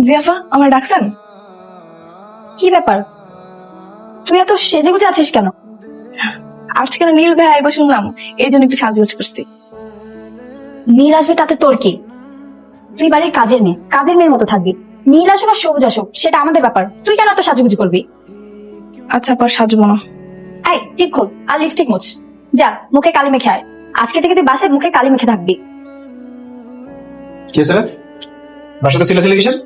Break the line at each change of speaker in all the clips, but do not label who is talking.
জিয়াফা, আমার ডাকছেন?
কি ব্যাপার, তুই এত সেজে গুজে আছিস কেন?
আজকে না নীল ভাই আইব শুনলাম, এই জন্য একটু সাজগোজ করছি।
নীল আসবে তাতে তোর কি? তুই বাড়ির কাজের মেয়ের মতো থাকবি। নীল আসুক আর সবুজ আসুক সেটা আমাদের ব্যাপার, তুই কেন এত সাজুগুজু করবি?
আচ্ছা, পর সাজবো না।
এই ঠিক খোল আর লিপস্টিক মোছ, যা মুখে কালি মেখে আয়। আজকে থেকে তুই বাসায় মুখে কালি মেখে থাকবি।
কি হয়েছে রে? বাসাতে ছিল কিসের?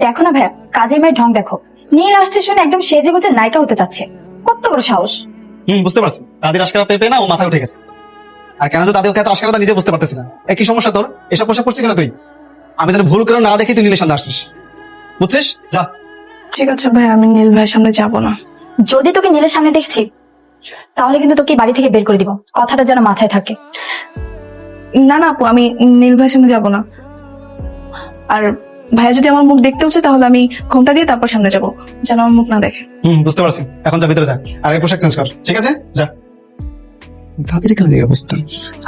দেখো না ভাইয়া, কাজের মেয়ের ঢং দেখো। নীল আসছে শুনে একদম সেজে গুজে নায়িকা হতে চাচ্ছে, কত বড় সাহস!
বুঝতে পারছি, তাদের আশকারা পেয়ে না ও মাথা উঠে গেছে। আর কেন যে তাদের এত আশকারা নিজে বুঝতে পারতেছি না। একই সমস্যা তোর, এসব পোশাক পরছিস কেন তুই? আমি যেন ভুল করে না দেখি তুই নীলের সামনে আসছিস, বুঝছিস? যা।
ঠিক আছে ভাই, আমি নীল ভাইয়ের সামনে যাবো না।
যদি তোকে নীলের সামনে দেখছি তাহলে কিন্তু তোকে বাড়ি থেকে বের করে দিব, কথাটা যেন মাথায় থাকে।
না না আপু, আমি নীল ভাইয়ের সামনে যাবো না। আর ভাইয়া যদি আমার মুখ দেখতেও চায় তাহলে আমি ঘোমটা দিয়ে তারপর সামনে যাবো, যেন আমার মুখ না দেখে।
বুঝতে পারছি, এখন যা ভিতরে যা, আর এই পোশাক চেঞ্জ কর, ঠিক আছে? যা। তাদের কেন এই অবস্থা?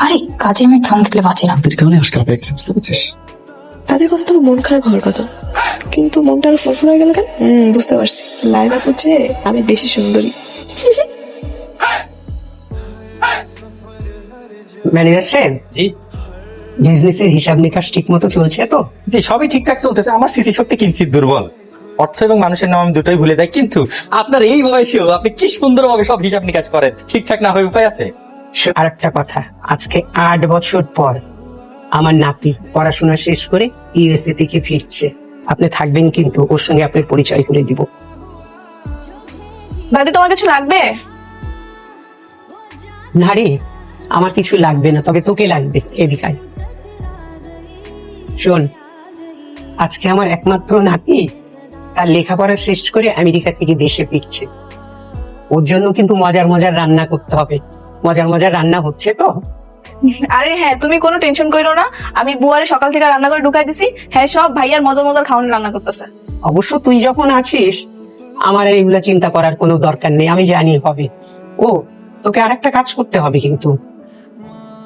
আরে কাজের মেয়ের ঢং দেখলে বাঁচি না।
তাদের কারণে আশকারা পেয়ে গেছে, বুঝতে পারছিস?
তাদের কথা তো মন খারাপ হওয়ার কথা, কিন্তু মনটা আরো ফুরফুর হয়ে গেল কেন? বুঝতে পারছি, লাইলা বলছে আমি বেশি সুন্দরী।
ম্যানেজার সাহেব,
জি
বিজনেসের হিসাব নিকাশ ঠিক মতো চলছে তো?
জি, সবই ঠিকঠাক চলতেছে। আমার স্মৃতি শক্তি কিঞ্চিত দুর্বল, অর্থ এবং মানুষের নাম আমি দুটোই ভুলে যাই। কিন্তু আপনার এই বয়সেও আপনি কি সুন্দরভাবে সব হিসাব নিকাশ করেন, ঠিকঠাক না হয়ে উপায় আছে?
আর একটা কথা, আজকে 8 বছর পর আমার নাতি পড়াশোনা শেষ করে ইউএসএ থেকে ফিরছে। আপনি থাকবেন কিন্তু, ওর সঙ্গে আপনার পরিচয় করে দিব।
দাদি, তোমার কিছু লাগবে?
না রে, আমার কিছু লাগবে না, তবে তোকে লাগবে। এদিকে আয়। শোন, আজকে আমার একমাত্র নাতি তার লেখাপড়া শেষ করে আমেরিকা থেকে দেশে ফিরছে। ওর জন্য কিন্তু মজার মজার রান্না করতে হবে। মজার মজার রান্না হচ্ছে তো?
আরে হ্যাঁ, তুমি কোনো টেনশন করো না, আমি বুয়ারে সকাল থেকে রান্না করে ঢুকাই দিছি। হ্যাঁ, সব ভাইয়ার মজার মজার খাওয়ানো রান্না করতেছে।
অবশ্য তুই যখন আছিস আমার আর এগুলা চিন্তা করার কোনো দরকার নেই, আমি জানি হবে। ও, তোকে আর একটা কাজ করতে হবে কিন্তু,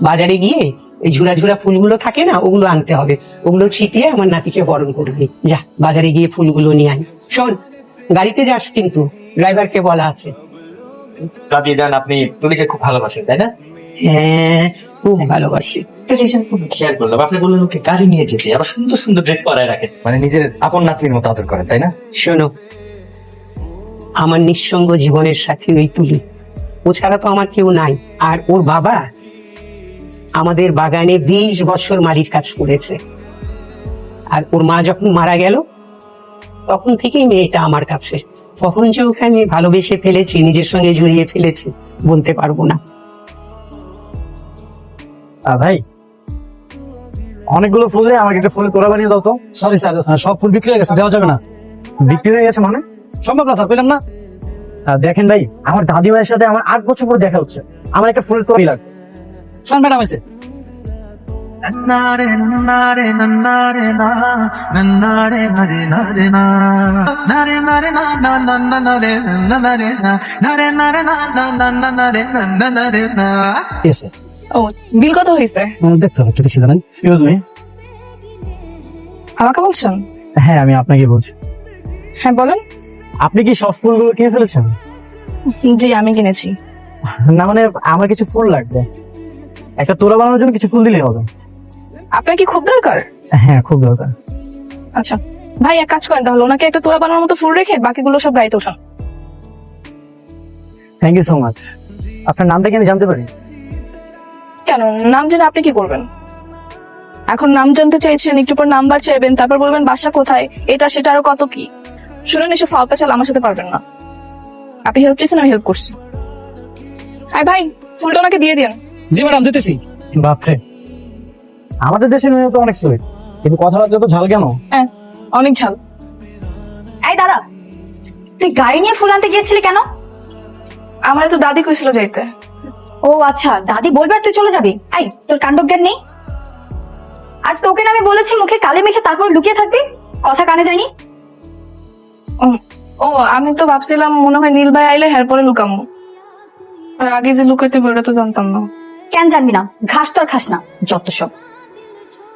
বাজারে গিয়ে এই ঝুরা ঝুরা ফুলগুলো থাকে না, ওগুলো আনতে হবে। ওগুলো ছিটিয়ে আমার নাতিকে বরণ করবি। যা, বাজারে গিয়ে ফুলগুলো নিয়ে আয়। শোন, গাড়িতে যাস কিন্তু, ড্রাইভারকে বলা আছে।
দাদি জান, আপনি পুলিশে খুব ভালোবাসেন তাই না?
হ্যাঁ, খুব ভালোবাসি।
খুব খেয়াল করলাম, আপনি বললেন ওকে গাড়ি নিয়ে যেতে, আবার সুন্দর সুন্দর ড্রেস পরায় রাখেন, মানে নিজের আপন নাতনির মতো আদর করেন তাই না?
শোনো, আমার নিঃসঙ্গ জীবনের সাথে ওই তুলি, ও ছাড়া তো আমার কেউ নাই। আর ওর বাবা আমাদের বাগানে 20 বছর মালির কাজ করেছে। আর ওর মা যখন মারা গেল তখন থেকেই মেয়েটা আমার কাছে। কখন যে ওকে আমি ভালোবেসে ফেলেছি, নিজের সঙ্গে জড়িয়ে ফেলেছি, বলতে পারবো না।
ভাই, অনেকগুলো ফুলে আমাকে একটা ফুলের তোড়া বানিয়ে দাও তো।
সরি স্যার, সব ফুল বিক্রি হয়ে গেছে, দেওয়া যাবে না।
বিক্রি হয়ে গেছে মানে?
সম্ভব না স্যার, পেলাম না।
দেখেন ভাই, আমার দাদিমায়ের সাথে আমার 8 বছর পরে দেখা হচ্ছে, আমার একটা ফুলের তোড়াই লাগবে।
শোন ম্যাডাম, এসে
ও, বিল কত হয়েছে?
দেখতে হবে, একটু দেখি জানাই।
Excuse me.
আমাকে বলছেন?
হ্যাঁ, আমি আপনাকে বলছি।
হ্যাঁ বলেন।
আপনি কি সব ফুলগুলো কিনে ফেলেছেন?
জি, আমি কিনেছি।
না মানে, আমার কিছু ফুল লাগবে, একটা তোড়া বানানোর জন্য কিছু ফুল দিলেই হবে।
আপনার কি খুব দরকার?
হ্যাঁ, খুব দরকার।
আচ্ছা ভাই, এক কাজ করেন তাহলে, ওনাকে একটা তোড়া বানানোর মতো ফুল রেখে বাকিগুলো সব গাড়িতে ওঠান।
Thank you so much. আপনার নামটা কি আমি জানতে পারি?
কেন, নাম জেনে আপনি কি করবেন? এখন নাম জানতে চাইছেন, একটু পর নাম্বার চাইবেন, তারপর বলবেন বাসা কোথায়, এটা সেটা আরো কত কি। শুনুন, এসব ফাও পেঁচাল আমার সাথে পারবেন না। আপনি হেল্প চেয়েছেন, আমি হেল্প করছি। আয় ভাই, ফুলটা ওনাকে দিয়ে দিন।
জি ম্যাডাম, দিতেছি।
বাপরে, আমাদের দেশের মেয়ে তো অনেক সুইট, কিন্তু কথাবার্তা তো ঝাল কেন?
হ্যাঁ, অনেক ঝাল।
এই দাদা, তুই গাড়ি নিয়ে ফুল আনতে গিয়েছিলি কেন?
আমার তো দাদি কইছিল যাইতে।
ও আচ্ছা, দাদি বলবে আর তুই চলে যাবি? এই, তোর কাণ্ডজ্ঞান নেই? আর তোকে না আমি বলেছি মুখে কালি মেখে তারপর লুকিয়ে থাকবি, কথা কানে যায়নি?
ও, আমি তো ভাবছিলাম মনে হয় নীল ভাই আইলে হের পরে লুকামো, আর আগে যে লুকাইতে বলে তো জানতাম না।
কেন জানবি না? ঘাস তো আর খাস না, যত সব।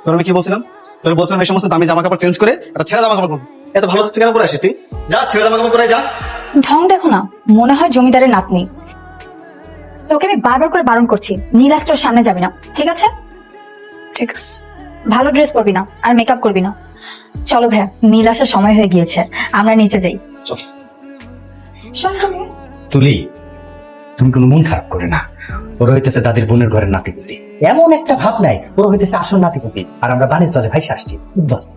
তোর আমি কি বলছিলাম? তোর বলছিলাম এই সমস্ত দামি জামা কাপড় চেঞ্জ করে একটা ছেঁড়া জামা কাপড় পরবি। এত ভালো কেন পরে আসিস তুই? যা ছেড়ে জামা কাপড় পরে যা।
ঢং দেখো না, মনে হয় জমিদারের নাতনি। তোকে আমি বারবার করে বারণ করছি, নীলাশ তোর সামনে যাবি না, ঠিক আছে?
ঠিক আছে।
ভালো ড্রেস পরবি না আর মেকআপ করবি না। চলো ভাইয়া, নীল আসার সময় হয়ে গিয়েছে, আমরা নিচে যাই।
চল।
শোন তুমি।
তুলি, তুমি কোনো মন খারাপ করে না। ওরা হইতেছে তাদের বোনের ঘরের নাতিপুতি, এমন একটা ভাব নাই। ওরা হইতেছে আসল নাতিপুতি, আর আমরা বাণিজ্য জলে ভাইসে আসছি উদ্বাস্ত।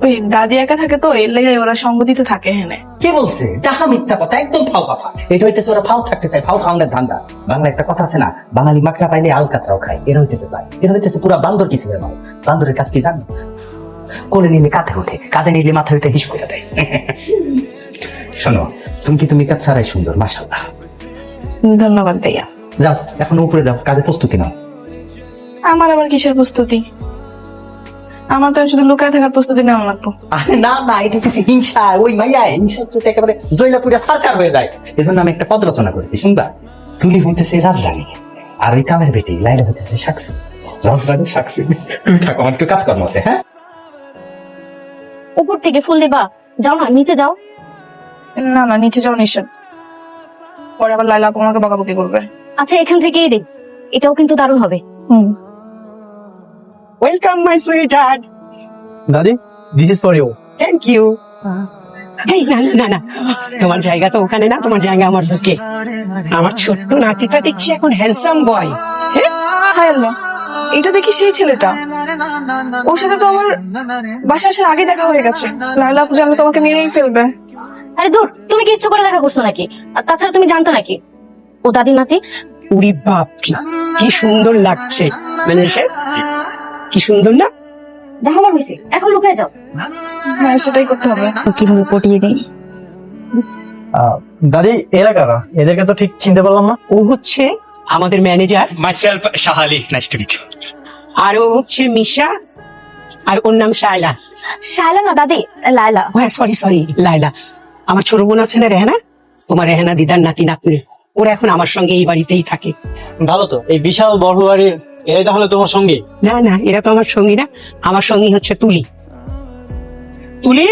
ওই দাদি একা থাকে তো, এর লেগে ওরা সঙ্গ দিতে থাকে হেনে।
কে বলছে? তাহা মিথ্যা কথা, একদম ফাও কথা। এটা হইতেছে ওরা ফাও থাকতে চায়, ফাও খাওয়ানোর ধান্দা। বাংলা একটা কথা আছে না, বাঙালি মাখনা পাইলে আলকাতরাও খায়। এরা হইতেছে তাই, এরা হইতেছে পুরা বান্দর কিছু নয়। বান্দরের কাজ কি জানো? কোলে নিলে কাঁধে ওঠে, কাঁধে নিলে মাথা উঠে হিস করে দেয়। শোনো, তুমি কিন্তু মেকআপ ছাড়াই সুন্দর, মাশাআল্লাহ।
ধন্যবাদ ভাইয়া।
যাও এখন উপরে যাও, কাজে প্রস্তুতি নাও।
আমার আবার কিসের প্রস্তুতি? আমার তো শুধু লুকায় থাকার প্রস্তুতি নেওয়া লাগবো।
আরে না না, এটা হচ্ছে হিংসা। ওই মাইয়া হিংসা তো একেবারে জয়লাপুরিয়া সরকার হয়ে যায়। এজন্য আমি একটা পদ রচনা করেছি, শুনবা? তুলি হইতেছে রাজরানী, আর ওই কামের বেটি লাইলা হইতেছে সাক্ষী। রাজরানী সাক্ষী, তুমি থাকো, আমার একটু কাজকর্ম আছে। হ্যাঁ,
উপর থেকে ফুল দিবা, যাও না, নিচে যাও।
না না, নিচে যাও নিষেধ। পরে আবার লাইলা আপু আমাকে বকাবকি করবে।
আচ্ছা, এখান থেকেই দিই, এটাও কিন্তু দারুণ হবে।
Welcome my sweetheart.
দাদি, this is for you.
Thank you. এই না না না না, তোমার জায়গা তো ওখানে না, তোমার জায়গা আমার বুকে। আমার ছোট্ট নাতিটা দেখছি এখন হ্যান্ডসাম বয়।
হায় আল্লাহ, এটা দেখি সেই ছেলেটা। ওর সাথে তো আমার বাসা আসার আগে দেখা হয়ে গেছে। লাইলা আপু জানলে তোমাকে মেরেই ফেলবে।
আরে দূর, তুমি কি ইচ্ছে করে দেখা করছো নাকি? আর তাছাড়া তুমি জানতো নাকি ও দাদি নাতি?
উরি বাপ রে, কি সুন্দর লাগছে। মানে সে কি সুন্দর না?
যা আমার হয়েছে, এখন লুকিয়ে যাও।
হ্যাঁ, সেটাই করতে হবে।
কিভাবে পটিয়ে দিই?
দাদি, এরা কারা? এদেরকে তো ঠিক চিনতে পারলাম না।
ও হচ্ছে আমাদের manager,
myself Shahali, nice to meet you.
আর ও হচ্ছে মিশা, আর ওর নাম শায়লা।
শায়লা না দাদি, লায়লা।
হ্যাঁ সরি সরি, লায়লা। আমার ছোট বোন আছে না রেহানা, তোমার রেহানা দিদার নাতি নাতনি, ওরা এখন আমার সঙ্গে এই বাড়িতেই থাকে।
ভালো তো, এই বিশাল বড় বাড়ির এরাই তাহলে তোমার সঙ্গী?
না না, এরা তো আমার সঙ্গী না, আমার সঙ্গী হচ্ছে তুলি। তুলি,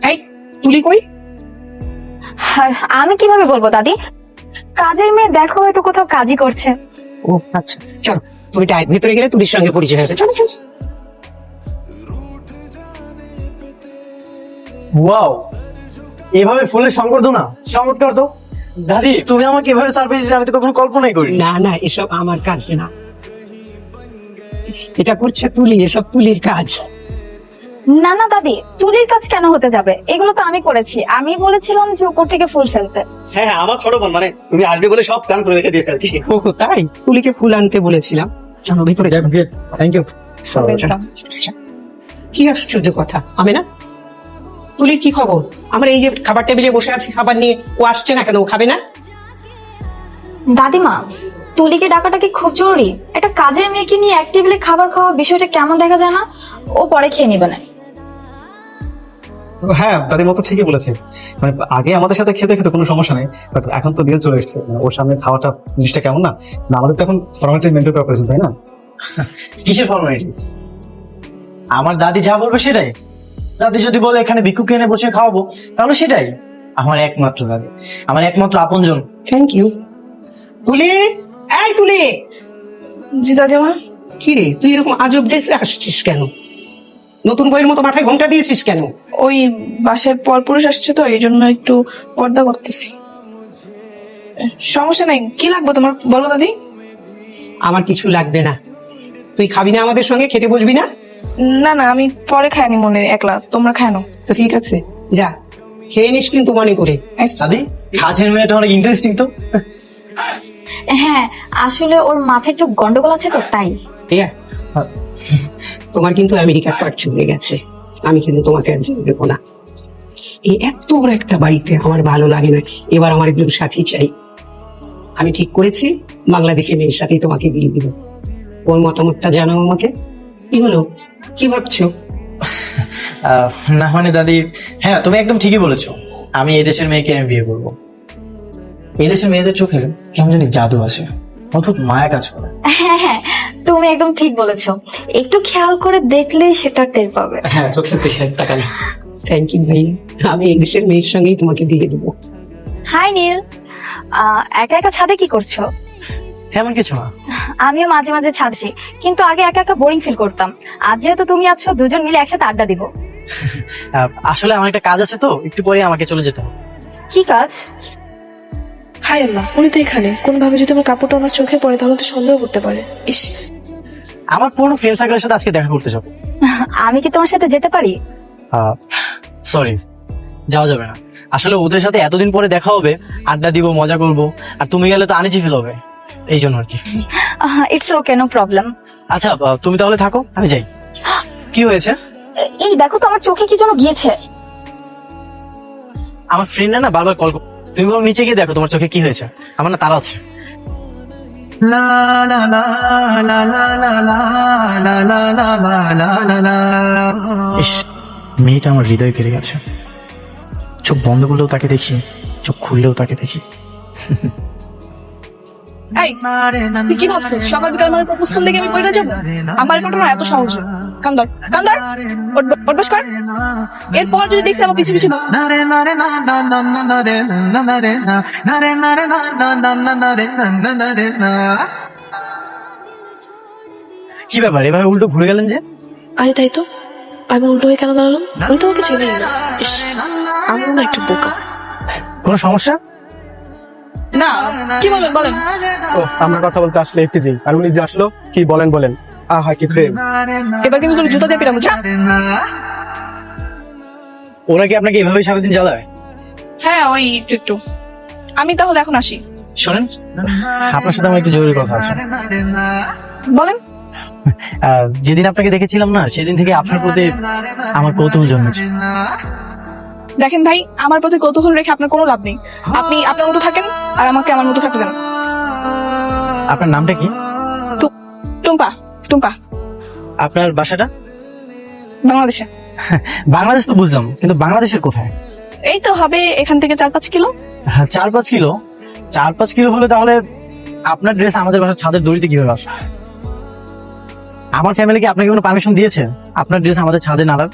এই তুলি কই?
আমি কিভাবে বলবো দাদি? কাজের মেয়ে, দেখো হয়তো কোথাও কাজই করছে।
ও আচ্ছা, চলো তুমি ডায়ের ভেতরে গেলে তুলির সঙ্গে পরিচয় হবে। চলো চলো।
ওয়াও, এভাবে ফুলের সংবর্ধনা, চমৎকার তো। দাদি, তুমি আমাকে এভাবে সারপ্রাইজ দিবে, আমি তো কখনো কল্পনাই করি।
না না, এসব আমার কাজ না, এটা করছে তুলি, এসব তুলির কাজ।
না না দাদি, তুলির কাজ কেন হতে যাবে? এগুলো তো আমি করেছি। আমি বলেছিলাম যে উপর থেকে ফুল ফেলতে।
হ্যাঁ, আমার ছোট বোন, মানে তুমি আসবে বলে সব প্ল্যান করে রেখে দিয়েছে আর কি।
ও তাই? তুলিকে ফুল আনতে বলেছিলাম। চলো ভেতরে যাবো।
Thank you.
কি আশ্চর্য কথা, আমি না। তুলির কি খবর? আমরা এই যে খাবার টেবিলে বসে আছি, খাবার নিয়ে, ও আসছে না কেন? ও খাবে না?
দাদিমা, তুলিকে ডাকাটা কি খুব জরুরি? একটা কাজের মেয়েকে নিয়ে এক টেবিলে খাবার খাওয়া বিষয়টা কেমন দেখা যায় না? ও পরে খেয়ে নিবে না।
হ্যাঁ, দাদির মতো ঠিকই বলেছে। মানে আগে আমাদের সাথে খেতে খেতে কোনো সমস্যা নেই, বাট এখন তো নীল চলে এসছে, মানে ওর সামনে খাওয়াটা জিনিসটা কেমন না? না, আমাদের তো এখন ফর্মালিটি মেনটেন করা প্রয়োজন, তাই না?
কিসের ফর্মালিটিস? আমার দাদি যা বলবে সেটাই। দাদি যদি বলে এখানে ভিক্ষুক এনে বসে খাওয়াবো, তাহলে সেটাই। আমার একমাত্র দাদি, আমার একমাত্র আপনজন।
Thank you. তুলি, এই তুলি।
জি দাদিমা।
কি রে, তুই এরকম আজব ড্রেসে আসছিস কেন? নতুন বইয়ের মতো মাথায় ঘোমটা দিয়েছিস কেন?
ওই বাসায় পরপুরুষ আসছে তো, এই জন্য একটু পর্দা করতেছি। সমস্যা নাই, কি লাগবে তোমার বলো দাদি?
আমার কিছু লাগবে না। তুই খাবি না আমাদের সঙ্গে? খেতে বসবি না?
না না, আমি পরে খাইনি মনে একলা, তোমরা খানো।
তো ঠিক আছে, যা খেয়ে নিস কিন্তু মনে করে।
দাদি, কাজের মেয়েটা অনেক ইন্টারেস্টিং তো।
হ্যাঁ, আসলে ওর মাথায় একটু গন্ডগোল আছে তো, তাই।
ঠিক আছে, তোমার কিন্তু আমেরিকার পাট চলে গেছে, আমি কিন্তু তোমাকে আর যেতে দেবো না। এই এত বড় একটা বাড়িতে আমার ভালো লাগে না। এবার আমার একজন সাথী চাই। আমি ঠিক করেছি বাংলাদেশি মেয়ের সাথেই তোমাকে বিয়ে দিব। ওর মতামতটা জানাও আমাকে। কি হলো, কি ভাবছো?
না মানে দাদি, হ্যাঁ তুমি একদম ঠিকই বলেছো। আমি এই দেশের মেয়েকে আমি বিয়ে করবো। এই দেশের মেয়েদের চোখে কেমন জানি জাদু আছে, অদ্ভুত মায়া কাজ করে।
হ্যাঁ হ্যাঁ, তুমি একদম ঠিক বলেছো। একটু খেয়াল করে দেখলেই সেটা টের পাবে।
হ্যাঁ, চোখের দিকে তাকালে।
থ্যাংক ইউ ভাই, আমি এই দেশের মেয়ের সঙ্গেই তোমাকে বিয়ে দেবো।
হাই নীল, একা একা ছাদে কি করছো?
তেমন কিছু না।
আমিও মাঝে মাঝে ছাদ আসি, কিন্তু আগে একা একা বোরিং ফিল করতাম। আজ যেহেতু তুমি আছো, দুজন মিলে একসাথে আড্ডা দিব।
আসলে আমার একটা কাজ আছে তো, একটু পরে আমাকে চলে যেতে হবে।
কি কাজ?
হাই আল্লাহ, উনি তো এখানে। কোনভাবে যদি আমার কাপড়টা ওনার চোখে পড়ে তাহলে তো সন্দেহ করতে পারে। ইস,
আমার পুরনো ফ্রেন্ড সার্কেলের সাথে আজকে দেখা করতে যাবো।
আমি কি তোমার সাথে যেতে পারি?
সরি, যাওয়া যাবে না। আসলে ওদের সাথে এতদিন পরে দেখা হবে, আড্ডা দিব, মজা করব, আর তুমি গেলে তো আনিজি ফিল হবে, এই জন্য আর কি।
It's okay, no problem.
আচ্ছা, তুমি তাহলে থাকো, আমি যাই। কি হয়েছে?
এই দেখো তো, আমার চোখে কি যেন গিয়েছে।
আমার ফ্রেন্ডরা না বারবার কল, তুমি বরং নিচে গিয়ে দেখো তোমার চোখে কি হয়েছে। আমার না তারা আছে। ইস, মেয়েটা আমার হৃদয় কেড়ে গেছে। চোখ বন্ধ করলেও তাকে দেখি, চোখ খুললেও তাকে দেখি।
এই তুই কি ভাবছিস সকাল বিকাল মানে প্রপোজ করলে কি আমি পয়রা যাবো? আমার ঘটনা এত সহজ। কান্দর কান্দর, বস কর। এরপর যদি দেখছি আমার পিছু পিছু কি ব্যাপার, এভাবে উল্টো ঘুরে গেলেন যে?
আরে তাই তো, আমি উল্টো হয়ে কেন দাঁড়ালাম? আমি তোমাকে চিনি না। ইস, আমি না একটু বোকা।
কোনো সমস্যা?
না, কি বলেন বলেন।
ও, আমরা কথা বলতে আসলে একটি যেই, আর উনি যে আসলো, কি বলেন বলেন। আহা কি প্রেম।
এবার কিন্তু তোর জুতো দিয়ে পিরামু।
ওরা কি আপনাকে এভাবে সারাদিন জ্বালায়?
হ্যাঁ, ওই একটু একটু। আমি তাহলে এখন আসি।
শোনেন, আপনার সাথে আমার একটু জরুরি কথা আছে।
বলেন।
যেদিন আপনাকে দেখেছিলাম না, সেদিন থেকে আপনার প্রতি আমার কৌতূহল জন্মেছে।
দেখেন ভাই, আমার প্রতি কৌতূহল রেখে আপনার কোনো লাভ নেই। আপনি আপনার মতো থাকেন আর আমাকে আমার মতো থাকতে দেন।
আপনার নামটা কি?
টুম্পা। টুম্পা।
আপনার বাসাটা?
বাংলাদেশে।
বাংলাদেশ তো বুঝলাম, কিন্তু বাংলাদেশের কোথায়?
এই তো হবে এখান থেকে 4-5 কিলো।
4-5 কিলো? 4-5 কিলো হলে তাহলে আপনার ড্রেস আমাদের বাসার ছাদের দড়িতে কিভাবে আসে? আমার ফ্যামিলি কি আপনাকে কোনো পারমিশন দিয়েছে আপনার ড্রেস আমাদের ছাদে নাড়ার?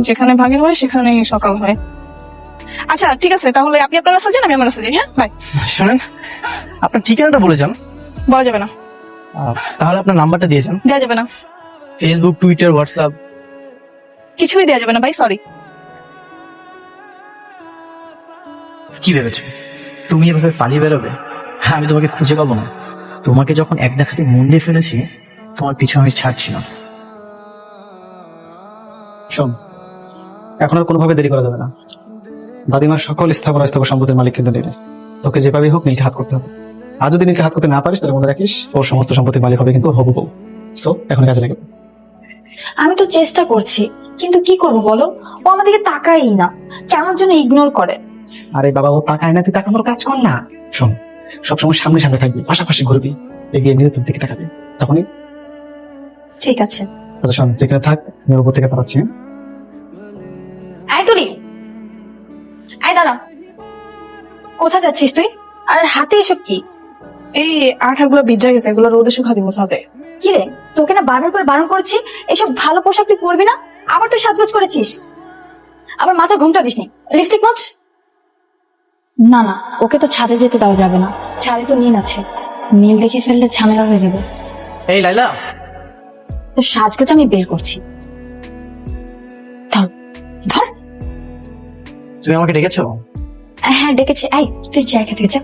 যেখানে ভাগের হয় সেখানেই সকাল হয়। আচ্ছা ঠিক আছে, তাহলে আপনি আপনার রাস্তা যান, আমি আমার রাস্তা যাই। হ্যাঁ বাই।
শোনেন, আপনার ঠিকানাটা বলে যান।
বলা যাবে না।
তাহলে আপনার নাম্বারটা দিয়ে যান।
দেওয়া যাবে না।
ফেসবুক, টুইটার, হোয়াটসঅ্যাপ
কিছুই দেওয়া যাবে না ভাই, সরি।
কি ভেবেছো তুমি এভাবে পালিয়ে বেরোবে? হ্যাঁ, আমি তোমাকে খুঁজে পাবো না। তোমাকে যখন এক দেখাতে মন দিয়ে ফেলেছি, তোমার পিছু আমি ছাড়ছি না। শোন, এখন আর কোনোভাবে দেরি করা যাবে না। দাদিমার সকল স্থাবর সম্পত্তির মালিক কিন্তু নেবে। তোকে যেভাবে হোক নীলকে হাত করতে হবে। আর যদি নীলকে হাত করতে না পারিস, তাহলে মনে রাখিস ওর সমস্ত সম্পত্তির মালিক হবে কিন্তু হবু বউ। সো এখন কাজে লেগে।
আমি তো চেষ্টা করছি, কিন্তু কি করব বলো? ও আমাদেরকে তাকাই না, কেমন যেন ইগনোর করে।
আরে বাবা, ও তাকায় না, তুই তাকানোর কাজ কর না। শোন, সবসময় সামনে সামনে থাকবি, পাশাপাশি ঘুরবি, এগিয়ে নিয়ে তোর দিকে তাকাবি, তখনই।
ঠিক আছে।
আচ্ছা শোন, যেখানে থাক, আমি উপর থেকে পাঠাচ্ছি।
আয় তুলি, আয় দাঁড়া। কোথায় যাচ্ছিস তুই? আর হাতে এসব কি?
এই আঠাগুলো ভিজা গেছে, এগুলো রোদে শুকা দিব ছাদে।
কি রে, তোকে না বারবার করে বারণ করেছি এসব ভালো পোশাক তুই পরবি না, আবার তুই সাজগোজ করেছিস। আবার মাথা ঘুমটা দিসনি, লিপস্টিক মোছ। না না, ওকে তো ছাদে যেতে দেওয়া যাবে না। ছাদে তো নীল আছে, নীল দেখে ফেললে ঝামেলা হয়ে যাবে।
এই লাইলা,
তো সাজগোজ আমি বের করছি। ধর ধর।
তুমি আমাকে ডেকেছো?
হ্যাঁ ডেকেছি, আয় তুই জায়গা থেকে যা।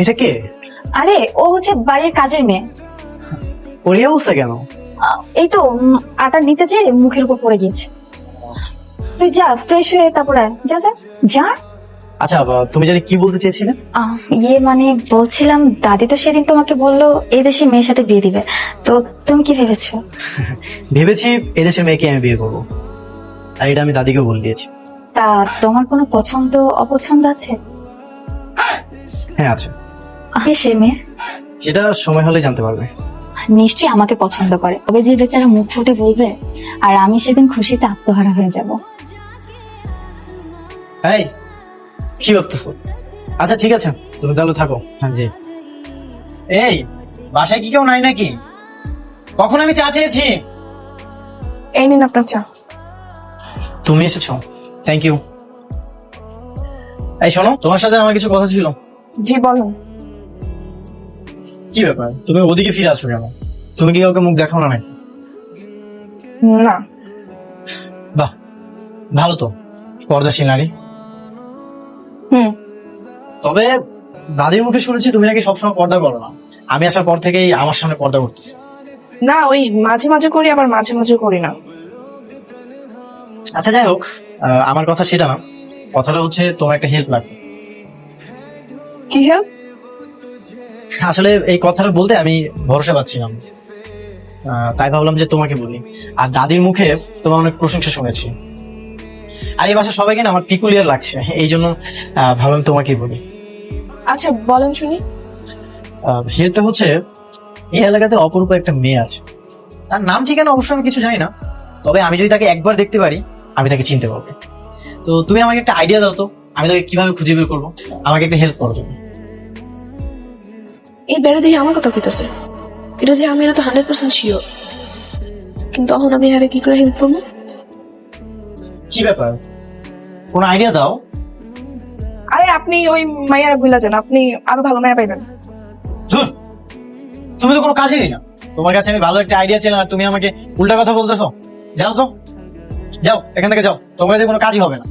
এটা কে?
আরে ও হচ্ছে বাড়ির কাজের মেয়ে।
ওর এই অবস্থা কেন?
এই তো আটা নিতে যে মুখের উপর পড়ে গিয়েছে। তুই যা, ফ্রেশ হয়ে তারপর আয়। যা যা যা।
আচ্ছা, তুমি জানি কি বলতে চেয়েছিলে?
ইয়ে মানে বলছিলাম, দাদি তো সেদিন তোমাকে বললো এই দেশে মেয়ের সাথে বিয়ে দিবে, তো তুমি কি ভেবেছো?
ভেবেছি এদেশের মেয়েকে আমি বিয়ে করবো, আর এটা আমি দাদিকেও বলে দিয়েছি।
তা তোমার কোনো পছন্দ অপছন্দ আছে?
হ্যাঁ আছে।
সে মেয়ে
সেটা সময় হলে জানতে পারবে।
নিশ্চয়ই আমাকে পছন্দ করে, তবে যে বেচারা মুখ ফুটে বলবে, আর আমি সেদিন খুশিতে আত্মহারা হয়ে যাব।
এই কি ভাবতেছো? আচ্ছা ঠিক আছে, তুমি তাহলে থাকো। হ্যাঁ জি। এই বাসায় কি কেউ নাই নাকি? কখন আমি চা চেয়েছি?
এই নিন আপনার চা।
তুমি এসেছো, থ্যাংক ইউ। এই শোনো, তোমার সাথে আমার কিছু কথা ছিল।
জি বলেন।
কি ব্যাপার, তুমি ওদিকে ফিরে আসো কেন? তুমি কি কাউকে মুখ দেখাও না নাকি?
না।
বাহ, ভালো তো, পর্দাশীল নারী।
হুম।
তবে দাদির মুখে শুনেছি তুমি নাকি সবসময় পর্দা করো না। আমি আসার পর থেকেই আমার সামনে পর্দা করতেছি।
না, ওই মাঝে মাঝে করি, আবার মাঝে মাঝে করি না।
আচ্ছা যাই হোক, আমার কথা সেটা না, কথাটা হচ্ছে তোমার একটা হেল্প লাগবে।
কি হেল্প?
আসলে এই কথাটা বলতে আমি ভরসা পাচ্ছিলাম, তাই ভাবলাম যে তোমাকে বলি। আর দাদির মুখে তোমার অনেক প্রশংসা শুনেছি, আর এই বাসা সবাইকে না আমার পিকুলিয়ার লাগছে, এই জন্য ভাবলাম তোমাকে বলি।
আচ্ছা বলেন শুনি।
হেল্পটা হচ্ছে, এই এলাকাতে অপরূপ একটা মেয়ে আছে, তার নাম ঠিকানা অবশ্য আমি কিছু জানি না, তবে আমি যদি তাকে একবার দেখতে পারি আমি তাকে চিনতে পারবো। তো তুমি আমাকে একটা আইডিয়া দাও তো, আমি তাকে কিভাবে খুঁজে বের করবো, আমাকে একটা হেল্প করো তুমি।
এই বেড়া দিয়ে আমার কথা কইতাছে, এটা যে আমি এটা তো 100% শিওর, কিন্তু তখন আমি আরে কি করে হেল্প করবো?
কি ব্যাপার, কোন আইডিয়া দাও।
আরে আপনি ওই মাইয়ারা ভুলা যান, আপনি আরো ভালো মায়া পাইবেন।
ধুর, তুমি তো কোনো কাজেরই না। তোমার কাছে আমি ভালো একটা আইডিয়া ছিলাম আর তুমি আমাকে উল্টা কথা বলতেছো। যাও তো, যাও এখান থেকে যাও, তোমার কাছে কোনো কাজই হবে না।